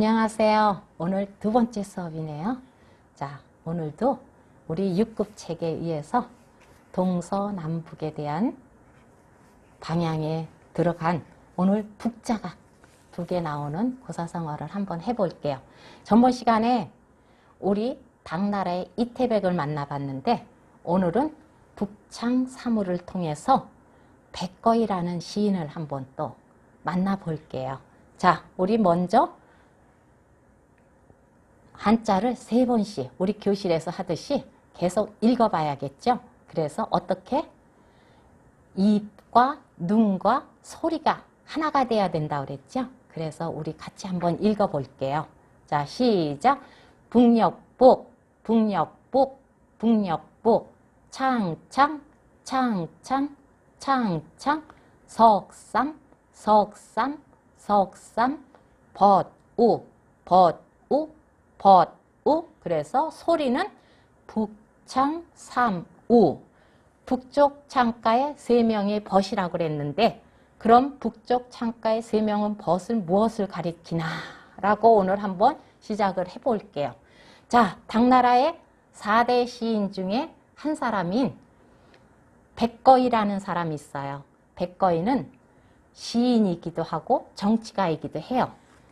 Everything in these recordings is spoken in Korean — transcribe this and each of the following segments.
안녕하세요. 오늘 두 번째 수업이네요. 자, 오늘도 우리 6급 책에 의해서 동서남북에 대한 방향에 들어간 오늘 북자각 두 개 나오는 고사성어를 한번 해볼게요. 전번 시간에 우리 당나라의 이태백을 만나봤는데 오늘은 북창사무를 통해서 백거이라는 시인을 한번 또 만나볼게요. 자, 우리 먼저 한자를 3번씩 우리 교실에서 하듯이 계속 읽어봐야겠죠. 그래서 어떻게 입과 눈과 소리가 하나가 돼야 된다고 그랬죠. 그래서 우리 같이 한번 읽어볼게요. 자, 시작. 북녘북, 북녘북, 북녘북, 창창, 창창, 창창, 석삼, 석삼, 석삼, 벗우, 벗우, 벗우. 그래서 소리는 북창삼우. 북쪽 창가에 3명의 벗이라고 그랬는데 그럼 북쪽 창가의 3명은 벗을 무엇을 가리키나 라고 오늘 한번 시작을 해볼게요. 자, 당나라의 4대 시인 중에 한 사람인 백거이라는 사람이 있어요. 백거이는 시인이기도 하고 정치가이기도 해요.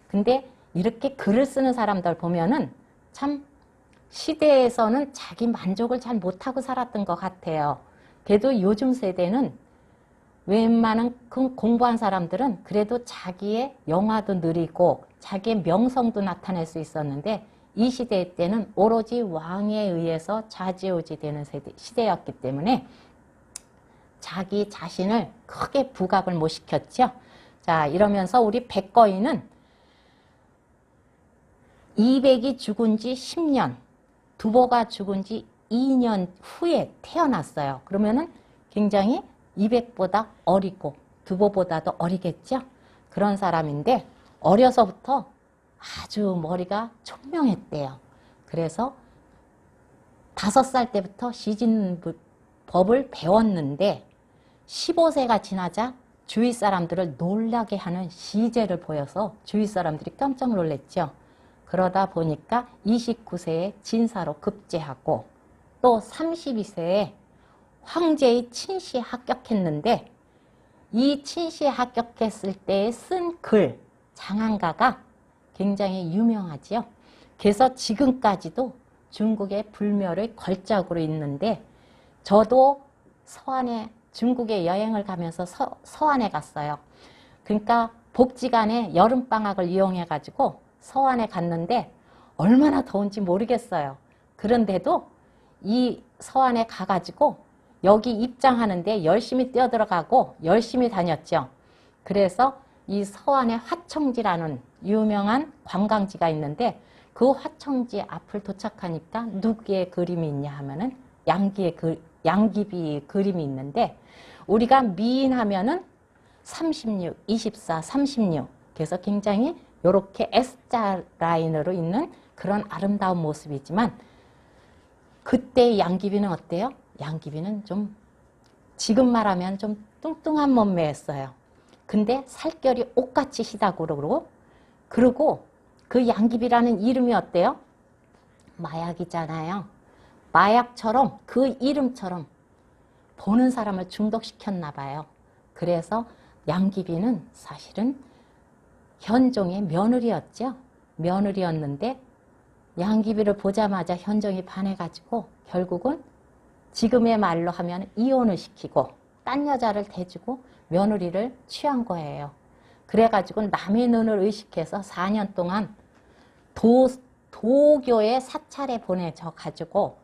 근데 이렇게 글을 쓰는 사람들 보면은 참 시대에서는 자기 만족을 잘 못하고 살았던 것 같아요. 그래도 요즘 세대는 웬만한 공부한 사람들은 그래도 자기의 영화도 느리고 자기의 명성도 나타낼 수 있었는데 이 시대 때는 오로지 왕에 의해서 좌지우지되는 시대였기 때문에 자기 자신을 크게 부각을 못 시켰죠. 자, 이러면서 우리 백거이는 이백이 죽은 지 10년, 두보가 죽은 지 2년 후에 태어났어요. 그러면은 굉장히 이백보다 어리고 두보보다도 어리겠죠. 그런 사람인데 어려서부터 아주 머리가 총명했대요. 그래서 5살 때부터 시진법을 배웠는데 15세가 지나자 주위 사람들을 놀라게 하는 시제를 보여서 주위 사람들이 깜짝 놀랐죠. 그러다 보니까 29세에 진사로 급제하고 또 32세에 황제의 친시에 합격했는데 이 친시에 합격했을 때 쓴 글, 장안가가 굉장히 유명하지요. 그래서 지금까지도 중국의 불멸의 걸작으로 있는데 저도 서안에 중국에 여행을 가면서 서안에 갔어요. 그러니까 복지간에 여름방학을 이용해 가지고 서안에 갔는데 얼마나 더운지 모르겠어요. 그런데도 이 서안에 가가지고 여기 입장하는데 열심히 뛰어들어가고 열심히 다녔죠. 그래서 이 서안에 화청지라는 유명한 관광지가 있는데 그 화청지 앞을 도착하니까 누구의 그림이 있냐 하면은 양귀비 그림이 있는데 우리가 미인하면은 36, 24, 36 그래서 굉장히 이렇게 S자 라인으로 있는 그런 아름다운 모습이지만 그때 양귀비는 어때요? 양귀비는 좀 지금 말하면 좀 뚱뚱한 몸매였어요. 근데 살결이 옷같이 시다고 그러고 그 양귀비라는 이름이 어때요? 마약이잖아요. 마약처럼 그 이름처럼 보는 사람을 중독시켰나 봐요. 그래서 양귀비는 사실은 현종의 며느리였죠. 며느리였는데 양귀비를 보자마자 현종이 반해가지고 결국은 지금의 말로 하면 이혼을 시키고 딴 여자를 대주고 며느리를 취한 거예요. 그래가지고 남의 눈을 의식해서 4년 동안 도교에 사찰에 보내져 가지고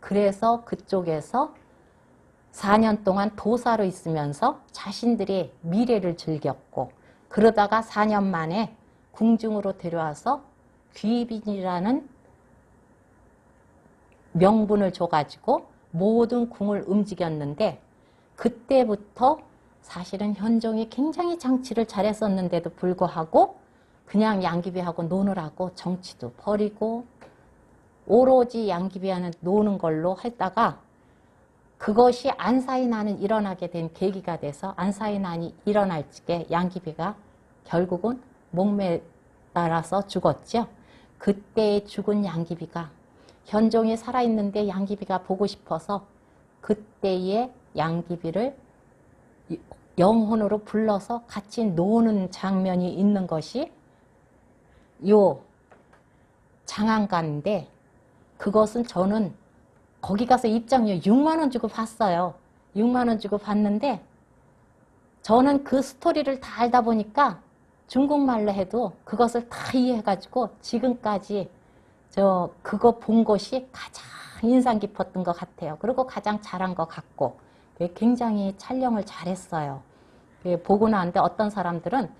그래서 그쪽에서 4년 동안 도사로 있으면서 자신들의 미래를 즐겼고 그러다가 4년 만에 궁중으로 데려와서 귀빈이라는 명분을 줘가지고 모든 궁을 움직였는데 그때부터 사실은 현종이 굉장히 장치를 잘했었는데도 불구하고 그냥 양귀비하고 노느라고 정치도 버리고 오로지 양귀비하는 노는 걸로 했다가 그것이 안사이난이 일어나게 된 계기가 돼서 안사이난이 일어날 적에 양귀비가 결국은 따라서 죽었죠. 그때 죽은 양귀비가 현종이 살아있는데 양귀비가 보고 싶어서 그때의 양귀비를 영혼으로 불러서 같이 노는 장면이 있는 것이 요 장안가인데, 그것은 저는 거기 가서 입장료 6만 원 주고 봤어요. 6만 원 주고 봤는데 저는 그 스토리를 다 알다 보니까 중국말로 해도 그것을 다 이해해가지고 지금까지 그거 본 것이 가장 인상 깊었던 것 같아요. 그리고 가장 잘한 것 같고 굉장히 촬영을 잘했어요. 보고 나는데 어떤 사람들은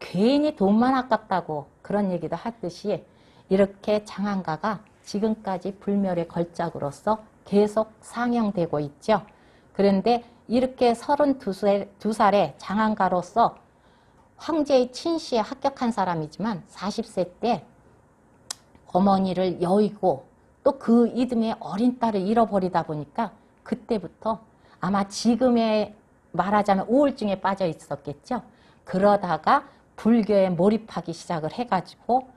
괜히 돈만 아깝다고 그런 얘기도 하듯이 이렇게 장안가가 지금까지 불멸의 걸작으로서 계속 상영되고 있죠. 그런데 이렇게 32살의 장안가로서 황제의 친시에 합격한 사람이지만 40세 때 어머니를 여의고 또 그 이듬해 어린 딸을 잃어버리다 보니까 그때부터 아마 지금의 말하자면 우울증에 빠져 있었겠죠. 그러다가 불교에 몰입하기 시작을 해가지고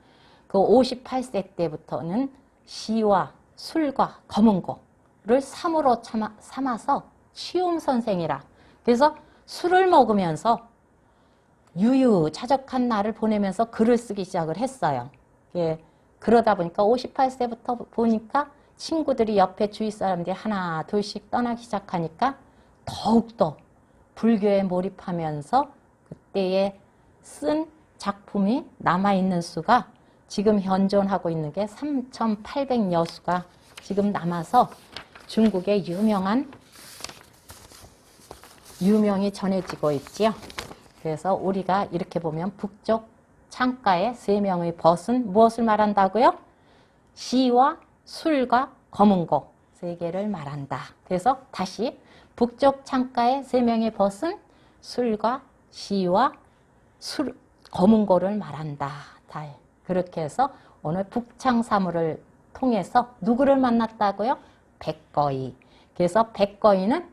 그 58세 때부터는 시와 술과 검은고를 삼으로 삼아서 취움선생이라, 그래서 술을 먹으면서 유유자적한 날을 보내면서 글을 쓰기 시작을 했어요. 예, 그러다 보니까 58세부터 보니까 친구들이 옆에 주위 사람들이 하나 둘씩 떠나기 시작하니까 더욱더 불교에 몰입하면서 그때에 쓴 작품이 남아있는 수가 지금 현존하고 있는 게 3,800여 수가 지금 남아서 중국의 유명이 전해지고 있지요. 그래서 우리가 이렇게 보면 북쪽 창가의 세 명의 벗은 무엇을 말한다고요? 시와 술과 검은고 세 개를 말한다. 그래서 다시 북쪽 창가의 세 명의 벗은 술과 시와 검은고를 말한다. 그렇게 해서 오늘 북창사무를 통해서 누구를 만났다고요? 백거이. 그래서 백거이는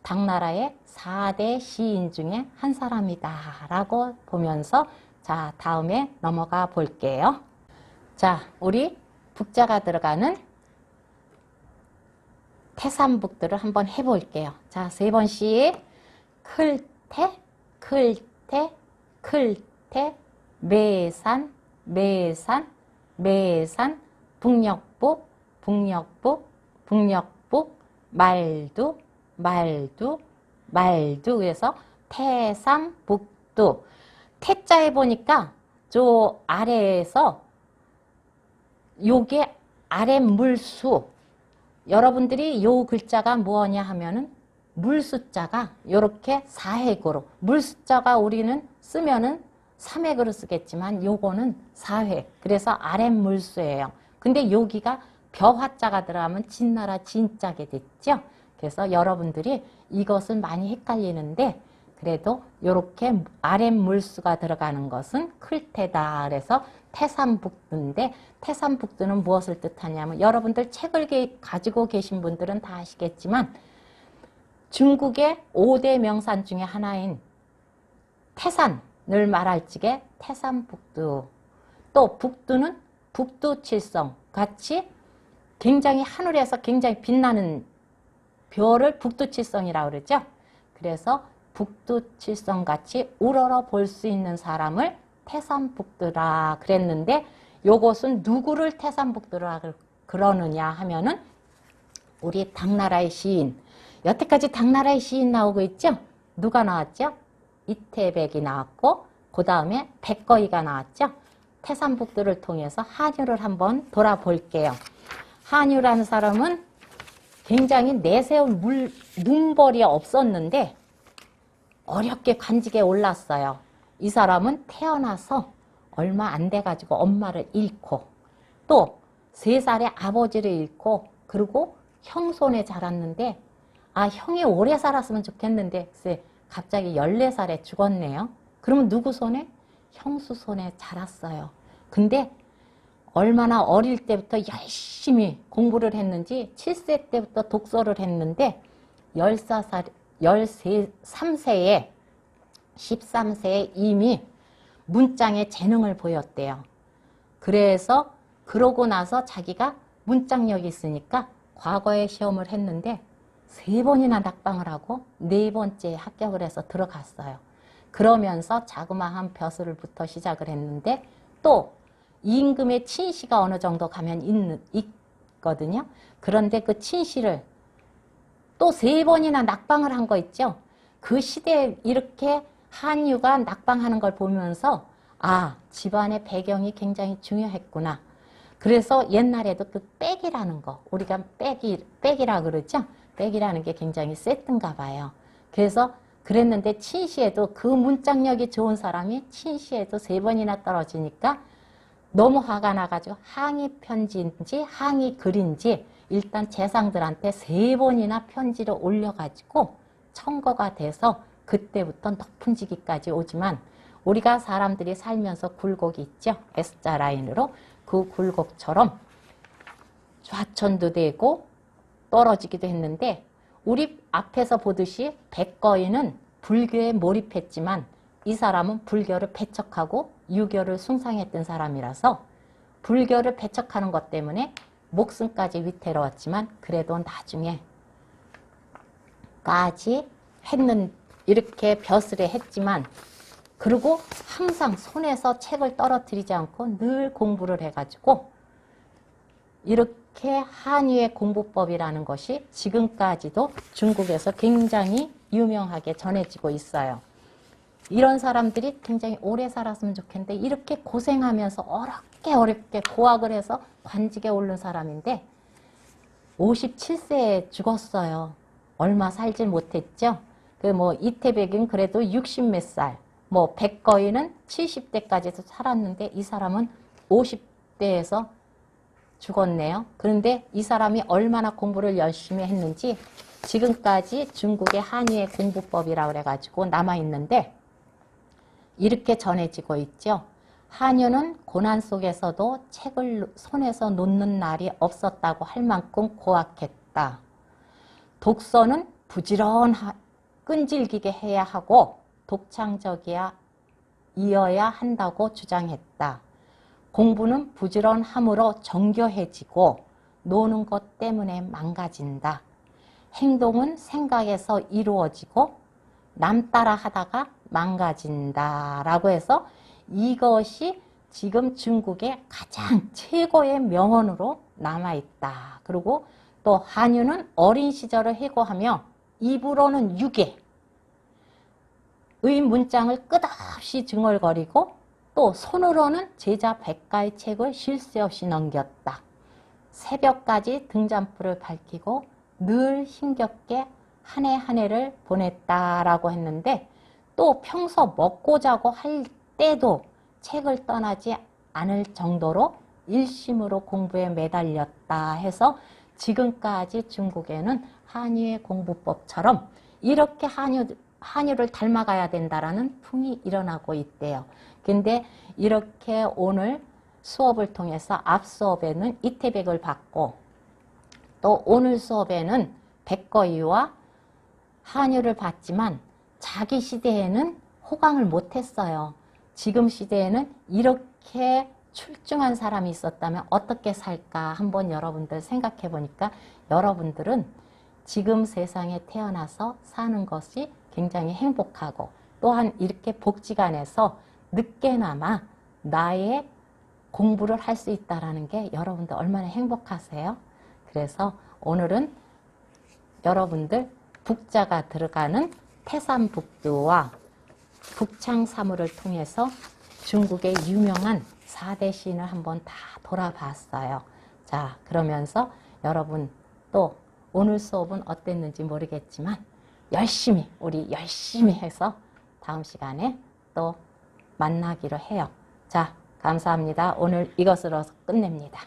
당나라의 4대 시인 중에 한 사람이다 라고 보면서 자, 다음에 넘어가 볼게요. 자, 우리 북자가 들어가는 태산북들을 한번 해볼게요. 자, 3번씩 클태, 클태, 클태, 매산, 매산, 매산, 북녘북, 북녘북, 북녘북, 말두, 말두, 말두. 그래서 태산북두. 태자에 보니까 저 아래에서 요게 아래 물수, 여러분들이 요 글자가 뭐냐 하면은 물수자가 요렇게 사획으로, 물수자가 우리는 쓰면은 3획으로 쓰겠지만 요거는 4획, 그래서 아랫물수예요. 근데 여기가 벼화자가 들어가면 진나라 진자게 됐죠. 그래서 여러분들이 이것을 많이 헷갈리는데 그래도 이렇게 아랫물수가 들어가는 것은 클테다. 그래서 태산북두인데 태산북두는 무엇을 뜻하냐면 여러분들 책을 가지고 계신 분들은 다 아시겠지만 중국의 5대 명산 중에 하나인 태산을 말할 적에 태산북두, 또 북두는 북두칠성 같이 굉장히 하늘에서 굉장히 빛나는 별을 북두칠성이라고 그러죠. 그래서 북두칠성 같이 우러러 볼 수 있는 사람을 태산북두라 그랬는데 요것은 누구를 태산북두라 그러느냐 하면은 우리 당나라의 시인, 여태까지 당나라의 시인 나오고 있죠? 누가 나왔죠? 이태백이 나왔고 그 다음에 백거이가 나왔죠? 태산북두를 통해서 한유를 한번 돌아볼게요. 한유라는 사람은 굉장히 내세운 문벌이 없었는데 어렵게 관직에 올랐어요. 이 사람은 태어나서 얼마 안 돼가지고 엄마를 잃고 또 3살에 아버지를 잃고 그리고 형 손에 자랐는데 형이 오래 살았으면 좋겠는데 갑자기 14살에 죽었네요. 그러면 누구 손에? 형수 손에 자랐어요. 근데 얼마나 어릴 때부터 열심히 공부를 했는지 7세 때부터 독서를 했는데 13세에 이미 문장에 재능을 보였대요. 그래서 그러고 나서 자기가 문장력이 있으니까 과거에 시험을 했는데 3번이나 낙방을 하고 4번째에 합격을 해서 들어갔어요. 그러면서 자그마한 벼슬부터 시작을 했는데 또 임금의 친시가 어느 정도 가면 있거든요. 그런데 그 친시를 또 3번이나 낙방을 한 거 있죠. 그 시대에 이렇게 한유가 낙방하는 걸 보면서 아, 집안의 배경이 굉장히 중요했구나. 그래서 옛날에도 그 빽이라는 거, 우리가 빽이라 그러죠? 빽이라는 게 굉장히 셌던가 봐요. 그래서 그랬는데 친시에도 그 문장력이 좋은 사람이 친시에도 3번이나 떨어지니까 너무 화가 나가지고 항의 편지인지 항의 글인지 일단 재상들한테 3번이나 편지를 올려가지고 청거가 돼서 그때부터 높은 직위까지 오지만 우리가 사람들이 살면서 굴곡이 있죠. S자 라인으로 그 굴곡처럼 좌천도 되고 떨어지기도 했는데 우리 앞에서 보듯이 백거인은 불교에 몰입했지만 이 사람은 불교를 배척하고 유교를 숭상했던 사람이라서 불교를 배척하는 것 때문에 목숨까지 위태로웠지만 그래도 나중에 까지 이렇게 벼슬에 했지만 그리고 항상 손에서 책을 떨어뜨리지 않고 늘 공부를 해가지고 이렇게 한유의 공부법이라는 것이 지금까지도 중국에서 굉장히 유명하게 전해지고 있어요. 이런 사람들이 굉장히 오래 살았으면 좋겠는데 이렇게 고생하면서 어렵게 고학을 해서 관직에 오른 사람인데 57세에 죽었어요. 얼마 살질 못했죠. 이태백은 그래도 60몇 살, 백거인은 70대까지도 살았는데 이 사람은 50대에서 죽었네요. 그런데 이 사람이 얼마나 공부를 열심히 했는지 지금까지 중국의 한유의 공부법이라고 그래가지고 남아있는데 이렇게 전해지고 있죠. 한유는 고난 속에서도 책을 손에서 놓는 날이 없었다고 할 만큼 고학했다. 독서는 끈질기게 해야 하고 독창적이어야 한다고 주장했다. 공부는 부지런함으로 정교해지고 노는 것 때문에 망가진다. 행동은 생각에서 이루어지고 남 따라 하다가 망가진다. 라고 해서 이것이 지금 중국의 가장 최고의 명언으로 남아있다. 그리고 또 한유는 어린 시절을 해고하며 입으로는 유계, 의 문장을 끝없이 중얼거리고 또 손으로는 제자 백가의 책을 쉴 새 없이 넘겼다. 새벽까지 등잔불을 밝히고 늘 힘겹게 한 해 한 해를 보냈다라고 했는데 또 평소 먹고 자고 할 때도 책을 떠나지 않을 정도로 일심으로 공부에 매달렸다 해서 지금까지 중국에는 한유의 공부법처럼 이렇게 한유를 닮아가야 된다라는 풍이 일어나고 있대요. 근데 이렇게 오늘 수업을 통해서 앞 수업에는 이태백을 받고 또 오늘 수업에는 백거이와 한유를 봤지만 자기 시대에는 호강을 못했어요. 지금 시대에는 이렇게 출중한 사람이 있었다면 어떻게 살까 한번 여러분들 생각해 보니까 여러분들은 지금 세상에 태어나서 사는 것이 굉장히 행복하고 또한 이렇게 복지관에서 늦게나마 나의 공부를 할 수 있다는 게 여러분들 얼마나 행복하세요? 그래서 오늘은 여러분들 북자가 들어가는 태산북두와 북창사무를 통해서 중국의 유명한 4대 시인을 한번 다 돌아봤어요. 자, 그러면서 여러분 또 오늘 수업은 어땠는지 모르겠지만 우리 열심히 해서 다음 시간에 또 만나기로 해요. 자, 감사합니다. 오늘 이것으로 끝냅니다.